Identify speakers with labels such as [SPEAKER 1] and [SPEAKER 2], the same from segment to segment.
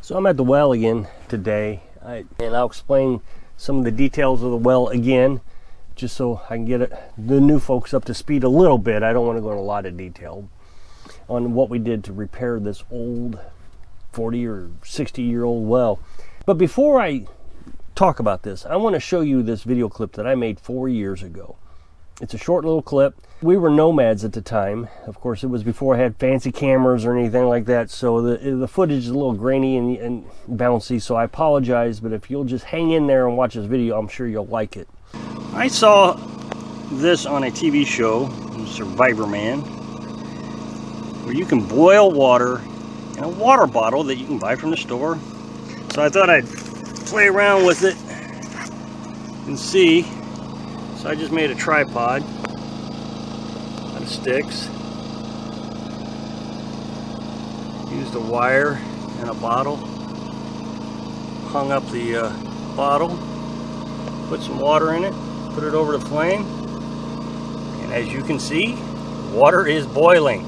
[SPEAKER 1] So I'm at the well again today, and I'll explain some of the details of the well again, just so I can get the new folks up to speed a little bit. I don't want to go into a lot of detail on what we did to repair this old 40 or 60-year-old well. But before I talk about this, I want to show you this video clip that I made 4 years ago. It's a short little clip. We were nomads at the time. Of course, it was before I had fancy cameras or anything like that, so the footage is a little grainy and bouncy, so I apologize, but if you'll just hang in there and watch this video, I'm sure you'll like it. I saw this on a TV show, Survivor Man, where you can boil water in a water bottle that you can buy from the store. So I thought I'd play around with it and see. So I just made a tripod out of sticks. Used a wire and a bottle. Hung up the bottle. Put some water in it. Put it over the flame. And as you can see, water is boiling.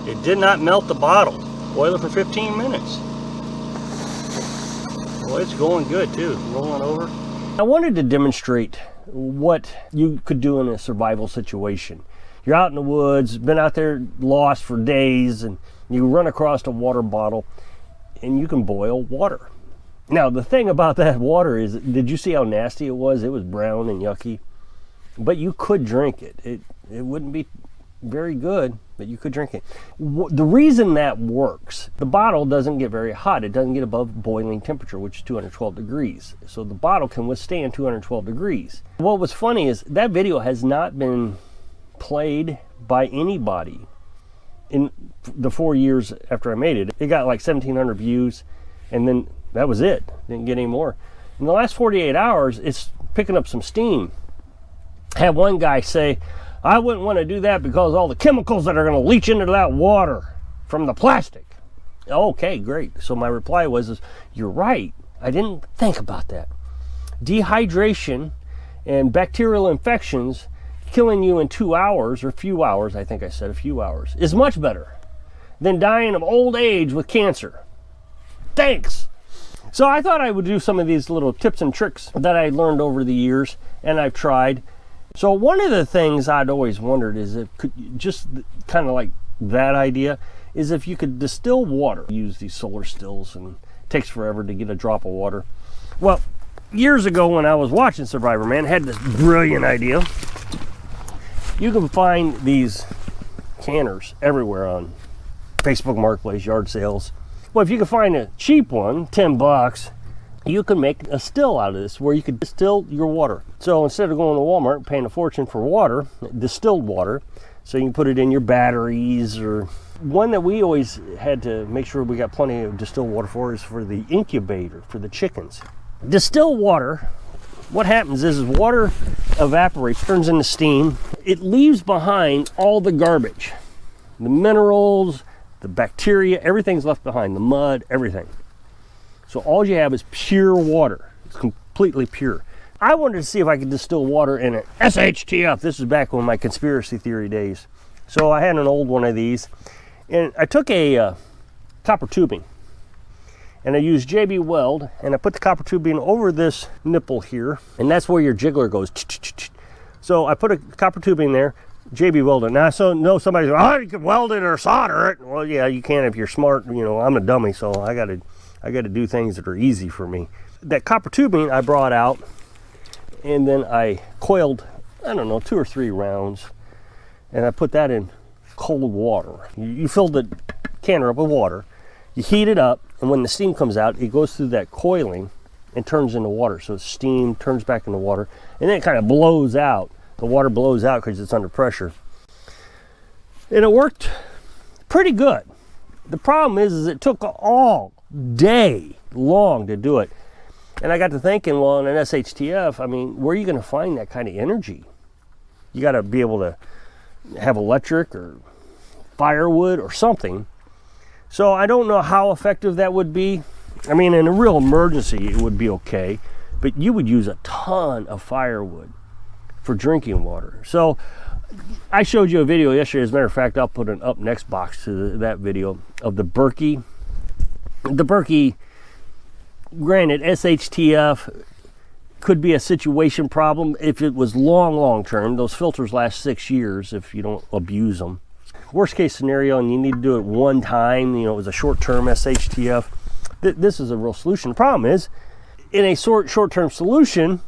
[SPEAKER 1] It did not melt the bottle. Boil it for 15 minutes. Well, it's going good too. Rolling over. I wanted to demonstrate what you could do in a survival situation. You're out in the woods, been out there lost for days, and you run across a water bottle and you can boil water. Now the thing about that water is, did you see how nasty it was? It was brown and yucky, but you could drink it. It wouldn't be very good, but you could drink it. The reason that works, the bottle doesn't get very hot. It doesn't get above boiling temperature, which is 212 degrees. So the bottle can withstand 212 degrees. What was funny is that video has not been played by anybody in the 4 years after I made it. It got like 1,700 views, and then that was it. Didn't get any more. In the last 48 hours, it's picking up some steam. I had one guy say, I wouldn't want to do that because all the chemicals that are going to leach into that water from the plastic. Okay, great. So my reply was, you're right. I didn't think about that. Dehydration and bacterial infections killing you in 2 hours, or a few hours, I think I said a few hours, is much better than dying of old age with cancer. Thanks. So I thought I would do some of these little tips and tricks that I learned over the years, and I've tried. So one of the things I'd always wondered is if just kind of like that idea is if you could distill water. Use these solar stills, and it takes forever to get a drop of water. Well, years ago when I was watching Survivor Man, I had this brilliant idea. You can find these canners everywhere on Facebook Marketplace, yard sales. Well, if you can find a cheap one, 10 bucks, you can make a still out of this where you could distill your water. So instead of going to Walmart and paying a fortune for water, distilled water, so you can put it in your batteries. Or one that we always had to make sure we got plenty of distilled water for is for the incubator for the chickens. Distilled water, what happens is water evaporates, turns into steam. It leaves behind all the garbage, the minerals, the bacteria, everything's left behind, the mud, everything. So all you have is pure water. It's completely pure. I wanted to see if I could distill water in an SHTF. This is back when my conspiracy theory days. So I had an old one of these, and I took a copper tubing, and I used JB Weld, and I put the copper tubing over this nipple here, and that's where your jiggler goes. So I put a copper tubing there, JB Weld it. Now I know somebody's going, oh, you could weld it or solder it. Well, yeah, you can if you're smart. You know, I'm a dummy, so I got to do things that are easy for me. That copper tubing I brought out, and then I coiled, I don't know, 2 or 3 rounds, and I put that in cold water. You fill the canner up with water, you heat it up, and when the steam comes out, it goes through that coiling and turns into water. So steam turns back into water, and then it kind of blows out. The water blows out because it's under pressure. And it worked pretty good. The problem is it took all day long to do it. And I got to thinking, well, in an SHTF, I mean, where are you going to find that kind of energy? You got to be able to have electric or firewood or something. So I don't know how effective that would be. I mean, in a real emergency, it would be okay. But you would use a ton of firewood for drinking water. So I showed you a video yesterday. As a matter of fact, I'll put an up next box to that video of the Berkey. The Berkey Granted, SHTF could be a situation problem if it was long term. Those filters last 6 years if you don't abuse them. Worst case scenario, and you need to do it one time, it was a short-term SHTF, this is a real solution. The problem is, in a short-term solution,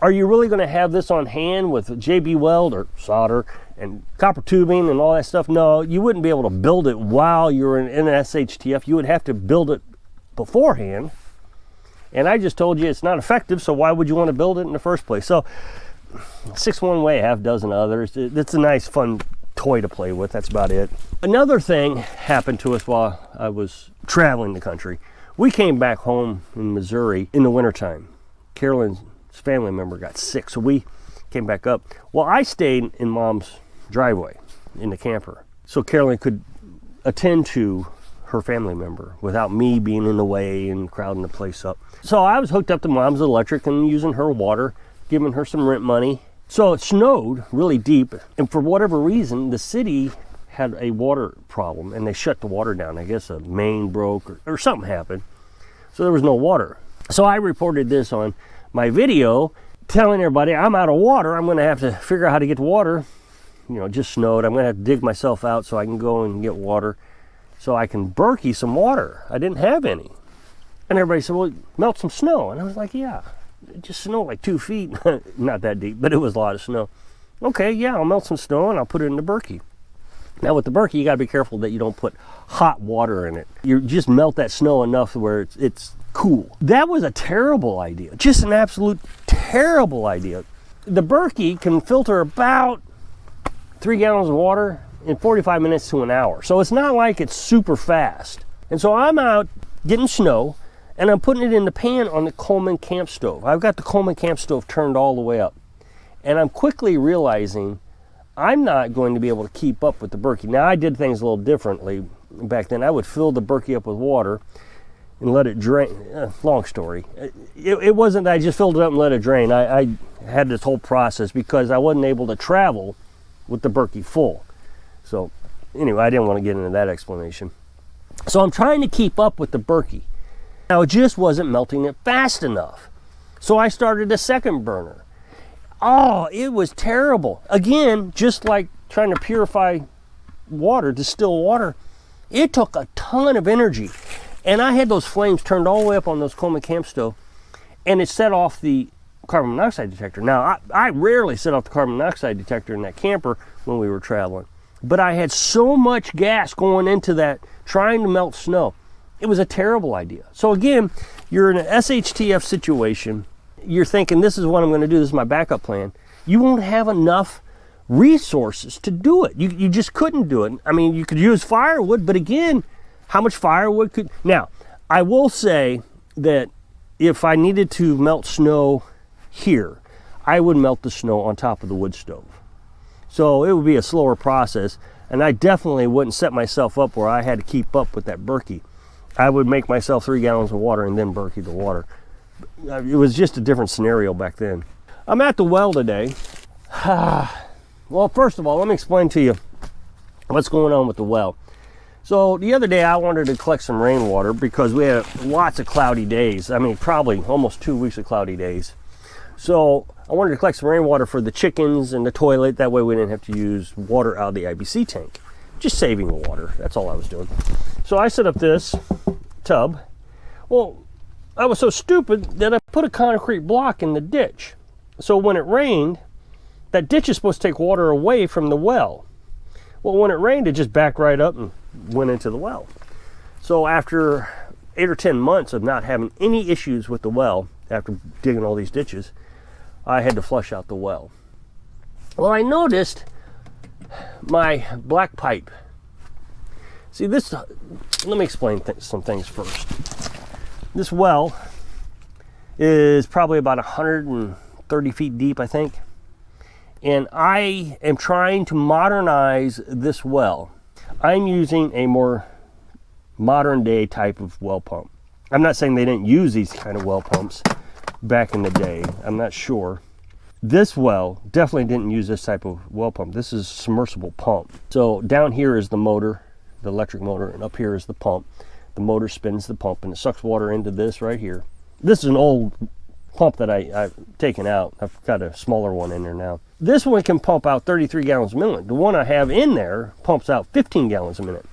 [SPEAKER 1] are you really going to have this on hand with JB weld or solder and copper tubing and all that stuff? No, you wouldn't be able to build it while you're in an SHTF. You would have to build it beforehand. And I just told you it's not effective, so why would you want to build it in the first place? So 6 one way, half dozen others. It's a nice, fun toy to play with. That's about it. Another thing happened to us while I was traveling the country. We came back home in Missouri in the wintertime. Carolyn's family member got sick, so we came back up. Well, I stayed in Mom's driveway in the camper, so Carolyn could attend to her family member without me being in the way and crowding the place up. So I was hooked up to Mom's electric and using her water, giving her some rent money. So it snowed really deep, and for whatever reason, the city had a water problem, and they shut the water down. I guess a main broke or something happened, so there was no water. So I reported this on my video, telling everybody I'm out of water. I'm going to have to figure out how to get water. It just snowed. I'm going to have to dig myself out so I can go and get water, so I can Berkey some water. I didn't have any. And everybody said, well, melt some snow. And I was like, yeah, it just snowed like 2 feet. Not that deep, but it was a lot of snow. Okay, yeah, I'll melt some snow and I'll put it in the Berkey. Now with the Berkey, you got to be careful that you don't put hot water in it. You just melt that snow enough where it's cool. That was a terrible idea. Just an absolute terrible idea. The Berkey can filter about 3 gallons of water in 45 minutes to an hour. So it's not like it's super fast. And so I'm out getting snow, and I'm putting it in the pan on the Coleman camp stove. I've got the Coleman camp stove turned all the way up. And I'm quickly realizing I'm not going to be able to keep up with the Berkey. Now, I did things a little differently back then. I would fill the Berkey up with water and let it drain. Long story. It wasn't that I just filled it up and let it drain. I had this whole process because I wasn't able to travel with the Berkey full. So anyway, I didn't want to get into that explanation. So I'm trying to keep up with the Berkey. Now, it just wasn't melting it fast enough. So I started a second burner. Oh, it was terrible. Again, just like trying to purify water, distill water, it took a ton of energy. And I had those flames turned all the way up on those Coleman camp stove, and it set off the carbon monoxide detector. Now, I rarely set off the carbon monoxide detector in that camper when we were traveling, but I had so much gas going into that trying to melt snow. It was a terrible idea. So again, you're in an SHTF situation. You're thinking, this is what I'm going to do. This is my backup plan. You won't have enough resources to do it. You just couldn't do it. I mean, you could use firewood, but again, how much firewood could... Now, I will say that if I needed to melt snow here, I would melt the snow on top of the wood stove. So it would be a slower process, and I definitely wouldn't set myself up where I had to keep up with that Berkey. I would make myself 3 gallons of water and then Berkey the water. It was just a different scenario back then. I'm at the well today. Well, first of all, let me explain to you what's going on with the well. So the other day I wanted to collect some rainwater because we had lots of cloudy days. I mean, probably almost 2 weeks of cloudy days. So I wanted to collect some rainwater for the chickens and the toilet. That way we didn't have to use water out of the IBC tank. Just saving the water. That's all I was doing. So I set up this tub. Well, I was so stupid that I put a concrete block in the ditch. So when it rained, that ditch is supposed to take water away from the well. Well, when it rained, it just backed right up and went into the well. So after 8 or 10 months of not having any issues with the well, after digging all these ditches, I had to flush out the well. Well, I noticed my black pipe. See this, let me explain some things first. This well is probably about 130 feet deep, I think. And I am trying to modernize this well. I'm using a more modern day type of well pump. I'm not saying they didn't use these kind of well pumps back in the day. I'm not sure. This well definitely didn't use this type of well pump. This is a submersible pump. So down here is the motor, the electric motor, and up here is the pump. The motor spins the pump and it sucks water into this right here. This is an old pump that I've taken out. I've got a smaller one in there now. This one can pump out 33 gallons a minute. The one I have in there pumps out 15 gallons a minute.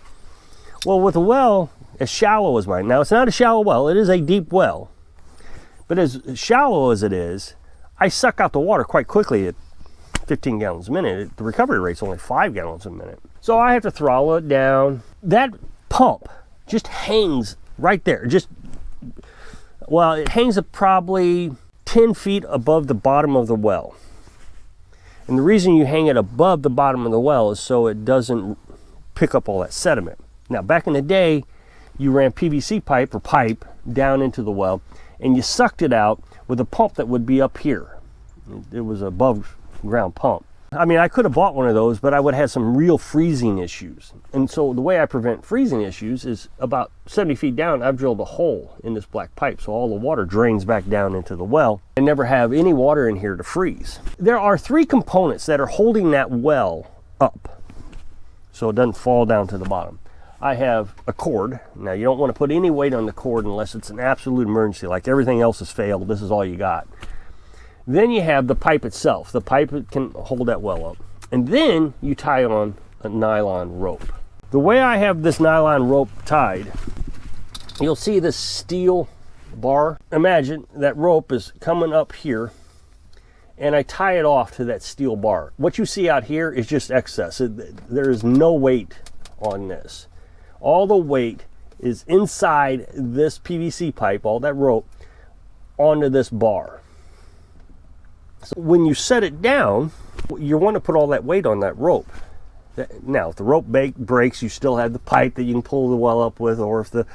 [SPEAKER 1] Well, with a well as shallow as mine, now it's not a shallow well, it is a deep well, but as shallow as it is, I suck out the water quite quickly at 15 gallons a minute. The recovery rate's only 5 gallons a minute. So I have to throttle it down. That pump just hangs right there. Well, it hangs at probably 10 feet above the bottom of the well. And the reason you hang it above the bottom of the well is so it doesn't pick up all that sediment. Now, back in the day, you ran PVC pipe or pipe down into the well, and you sucked it out with a pump that would be up here. It was an above ground pump. I mean, I could have bought one of those, but I would have had some real freezing issues. And so the way I prevent freezing issues is about 70 feet down, I've drilled a hole in this black pipe, so all the water drains back down into the well. I never have any water in here to freeze. There are 3 components that are holding that well up, so it doesn't fall down to the bottom. I have a cord. Now, you don't want to put any weight on the cord unless it's an absolute emergency, like everything else has failed, this is all you got. Then you have the pipe itself. The pipe can hold that well up. And then you tie on a nylon rope. The way I have this nylon rope tied, you'll see this steel bar. Imagine that rope is coming up here, and I tie it off to that steel bar. What you see out here is just excess. There is no weight on this. All the weight is inside this PVC pipe, all that rope, onto this bar. So when you set it down, you want to put all that weight on that rope. Now, if the rope breaks, you still have the pipe that you can pull the well up with, or if the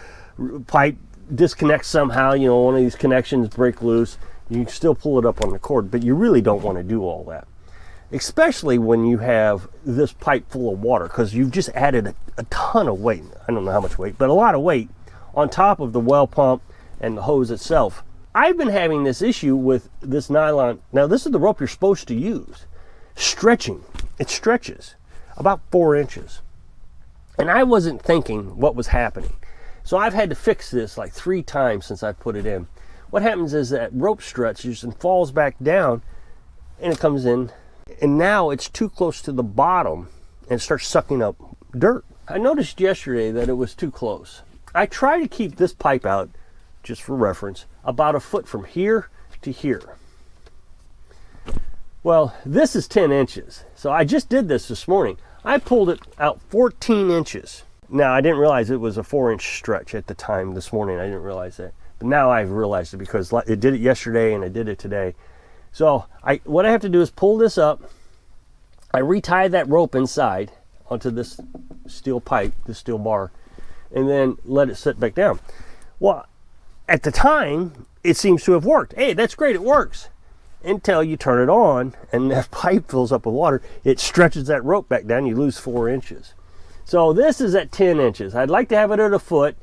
[SPEAKER 1] pipe disconnects somehow, you know, one of these connections break loose, you can still pull it up on the cord, but you really don't want to do all that. Especially when you have this pipe full of water, because you've just added a ton of weight. I don't know how much weight, but a lot of weight on top of the well pump and the hose itself. I've been having this issue with this nylon. Now, this is the rope you're supposed to use. Stretching. It stretches about 4 inches. And I wasn't thinking what was happening. So I've had to fix this like 3 times since I put it in. What happens is that rope stretches and falls back down, and it comes in, and now it's too close to the bottom and it starts sucking up dirt. I noticed yesterday that it was too close. I try to keep this pipe out, just for reference, about a foot from here to here. Well, this is 10 inches. So I just did this morning. I pulled it out 14 inches. Now, I didn't realize it was a 4-inch stretch at the time this morning. I didn't realize that. But now I've realized it because it did it yesterday and I did it today. So what I have to do is pull this up. I retie that rope inside onto this steel pipe, this steel bar, and then let it sit back down. Well, at the time, it seems to have worked. Hey, that's great, it works. Until you turn it on and that pipe fills up with water, it stretches that rope back down, you lose 4 inches. So this is at 10 inches. I'd like to have it at a foot,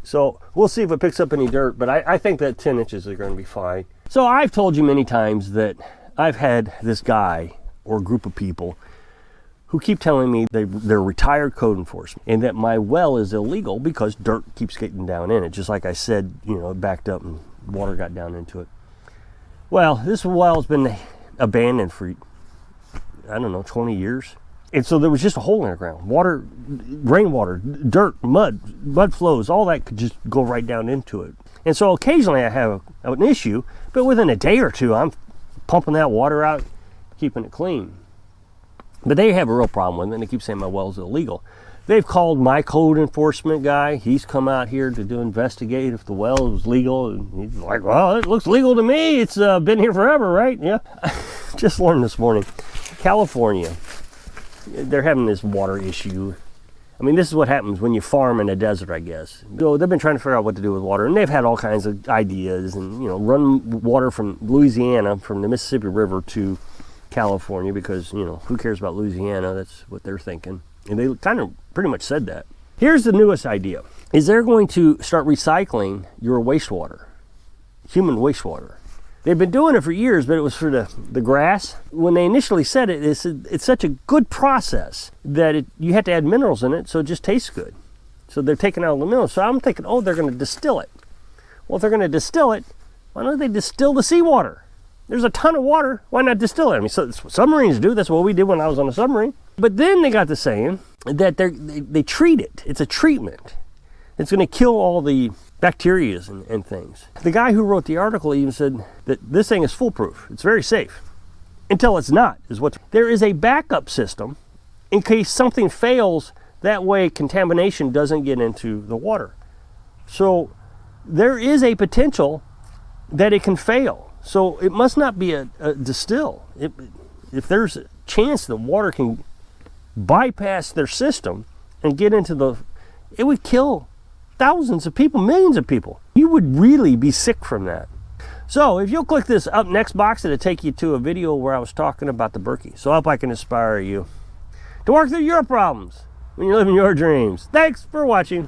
[SPEAKER 1] so we'll see if it picks up any dirt, but I think that 10 inches are going to be fine. So I've told you many times that I've had this guy or group of people who keep telling me they're retired code enforcement and that my well is illegal because dirt keeps getting down in it. Just like I said, you know, it backed up and water got down into it. Well, this well's been abandoned for, I don't know, 20 years. And so there was just a hole in the ground. Water, rainwater, dirt, mud flows, all that could just go right down into it. And so occasionally I have an issue, but within a day or two, I'm pumping that water out, keeping it clean. But they have a real problem with it, and they keep saying my well's illegal. They've called my code enforcement guy. He's come out here to investigate if the well is legal. And he's like, well, it looks legal to me. It's been here forever, right? Yeah. Just learned this morning. California, they're having this water issue. I mean, this is what happens when you farm in a desert, I guess. So they've been trying to figure out what to do with water, and they've had all kinds of ideas, and, you know, run water from Louisiana, from the Mississippi River to California, because, you know, who cares about Louisiana? That's what they're thinking. And they kind of pretty much said that. Here's the newest idea, is they're going to start recycling your wastewater, human wastewater. They've been doing it for years, but it was for the grass. When they initially said it, it's such a good process that you have to add minerals in it, so it just tastes good. So they're taking out the minerals. So I'm thinking, oh, they're going to distill it. Well, if they're going to distill it, Why don't they distill the seawater? There's a ton of water. Why not distill it? I mean, so that's what submarines do. That's what we did when I was on a submarine. But then they got to saying that they treat it. It's a treatment. It's going to kill all the bacteria and things. The guy who wrote the article even said that this thing is foolproof. It's very safe. Until it's not. There is a backup system in case something fails. That way contamination doesn't get into the water. So there is a potential that it can fail. So it must not be a distill. If there's a chance the water can bypass their system and get into it would kill thousands of people, millions of people. You would really be sick from that. So if you'll click this up next box, it'll take you to a video where I was talking about the Berkey. So I hope I can inspire you to work through your problems when you're living your dreams. Thanks for watching.